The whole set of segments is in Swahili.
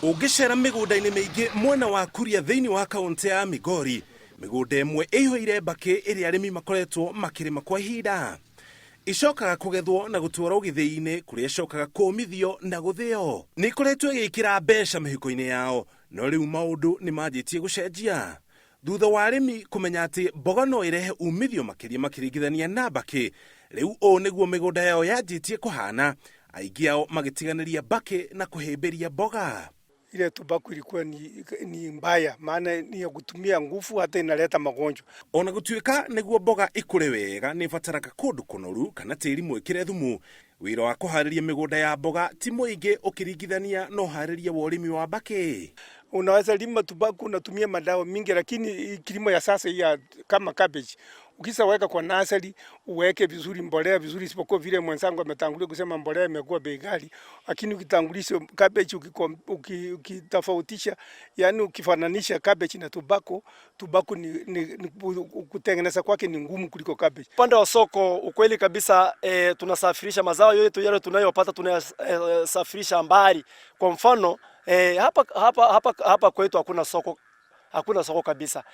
Ũngĩcera mĩgũnda-inĩ mĩingĩ mwena wa Kuria thĩinĩ wa kaunti ya Migori, mĩgũnda ĩmwe ĩihũire mbakĩ ĩrĩa arĩmi makoretwo makĩrĩma kwa ihinda. Icokaga kũgethwo na gũtwarwo gĩthĩi-inĩ kũrĩa icokaga kũmithio na gũthĩo. Nĩ ikoretwo igĩkĩra mbeca mĩhuko-inĩ yao, no rĩu maũndũ nĩ manjĩtie gũcenjia. Thutha wa arĩmi kũmenya atĩ mboga no ĩrehe umithio makĩria makĩringithania na mbakĩ, rĩu ũũ nĩguo mĩgũnda yao yanjĩtie kũhana, aingĩ ao magĩtiganĩria mbakĩ na kũhĩmbĩria mboga. Ile tumbaku ilikuwa ni mbaya, maana ni ya kutumia nguvu, hata inaleta magonjwa. Ona gũtuĩka nĩguo mboga ikũre wega nĩ ĩbataraga kũndũ kũnoru kana tĩri mwĩkĩre thumu. Wĩra wa kũharĩria mĩgũnda ya mboga ti mũingĩ ũkĩringithania na ũharĩria wa ũrĩmi wa mbakĩ. Unaweza lima tumbaku unatumia madawa mingi, lakini kilimo ya sasa ya kama cabbage ukisa weka kwa nasari, uweke vizuri mbolea vizuri, isipokuwa vile mwenzangu ametangulia kusema mbolea imekuwa bei ghali, lakini ukitangulisha cabbage ukitofautisha, yani ukifananisha cabbage na tobacco ni kutengeneza kwake ni ngumu kuliko cabbage. Upande wa soko, ukweli kabisa, tunasafirisha mazao yetu yale tunayopata, tunasafirisha mbali. Kwa mfano hapa kwetu hakuna soko kabisa.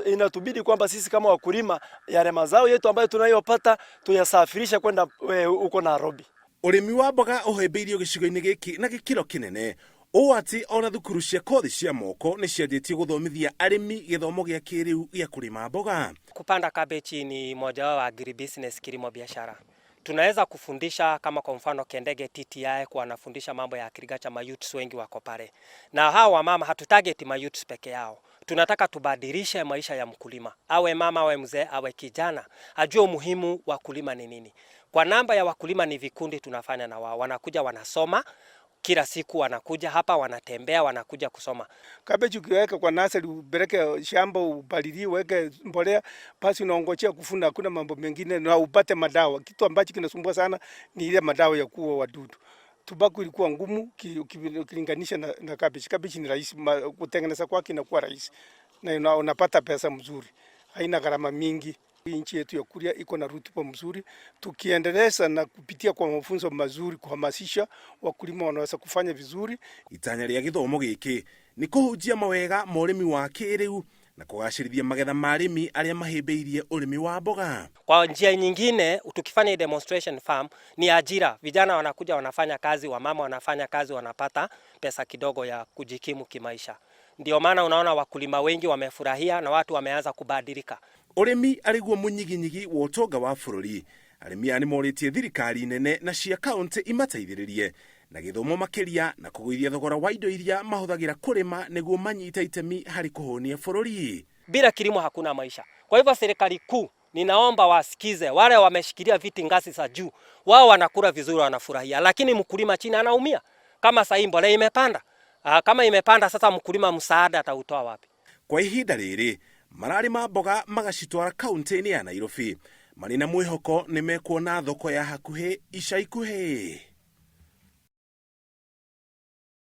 Inatubidi kwamba sisi kama wakulima yale mazao yetu ambayo tunayopata tuyasafirisha kwenda huko Nairobi. Ũrĩmi wa mboga ũhĩmbĩirio gĩcigo-inĩ gĩkĩ na gĩkĩro kĩnene, ũũ atĩ ona thukuru cia kothi cia moko nĩ cianjĩtie gũthomithia arĩmi gĩthomo gĩa kĩrĩu gĩa kũrĩma mboga. Kupanda kabeji ni moja wa agribusiness, kilimo biashara. Tunaweza kufundisha kama kwa mfano Kendege TTI kwa anafundisha mambo ya agriculture, mayouths wengi wako pale. Na hawa mama hatutarget mayouths peke yao. Tunataka tubadilishe maisha ya mkulima. Awe mama, awe mzee, awe kijana, ajue umuhimu wa kulima ni nini. Kwa namba ya wakulima ni vikundi tunafanya na wao. Wanakuja wanasoma, kila siku wanakuja hapa, wanatembea, wanakuja kusoma. Cabbage ukiweka kwa nasari, upeleke shamba, upalilie, uweke mbolea, basi unaongojea kuvuna, hakuna mambo mengine, na upate madawa. Kitu ambacho kinasumbua sana ni ile madawa ya kuua wadudu. Tumbaku ilikuwa ngumu ukilinganisha na cabbage. Cabbage ni rahisi, kutengeneza kwake inakuwa rahisi, na unapata pesa mzuri, haina gharama mingi. Nchi yetu ya Kuria iko na rutuba mzuri, tukiendeleza na kupitia kwa mafunzo mazuri, kuhamasisha wakulima wanaweza kufanya vizuri. Itanya rĩa gĩthomo gĩkĩ nĩ kũhunjia mawega ma ũrĩmi wa kĩrĩu na kũgacĩrithia magetha ma arĩmi arĩa mahĩmbĩirie ũrĩmi wa mboga. Kwa njia nyingine, tukifanya demonstration farm ni ajira. Vijana wanakuja wanafanya kazi, wamama wanafanya kazi, wanapata pesa kidogo ya kujikimu kimaisha. Ndio maana unaona wakulima wengi wamefurahia na watu wameanza kubadilika. Ũrĩmi arĩguo mũnyiginyigi wa ũtonga wa bũrũri. Arĩmi aya nĩ morĩtie thirikari nene na cia kaunti imateithĩrĩrie na gĩthomo makĩria na kũgũithia thogora wa indo iria mahũthagĩra kũrĩma nĩguo manyita itemi harĩ kũhũnia bũrũri. Bila kilimo hakuna maisha. Kwa hivyo serikali kuu ninaomba wasikize wale wameshikilia viti ngazi za juu. Wao wanakula vizuri, wanafurahia, lakini mkulima chini anaumia. Kama sasa mbolea imepanda. Kama imepanda sasa mkulima msaada atautoa wapi? Kwa ihinda rĩrĩ mararĩma mboga magacitwara kaunti-inĩ ya Nairobi. Marĩ na mwĩhoko nĩ mekuona thoko ya hakuhĩ ica ikuhĩ.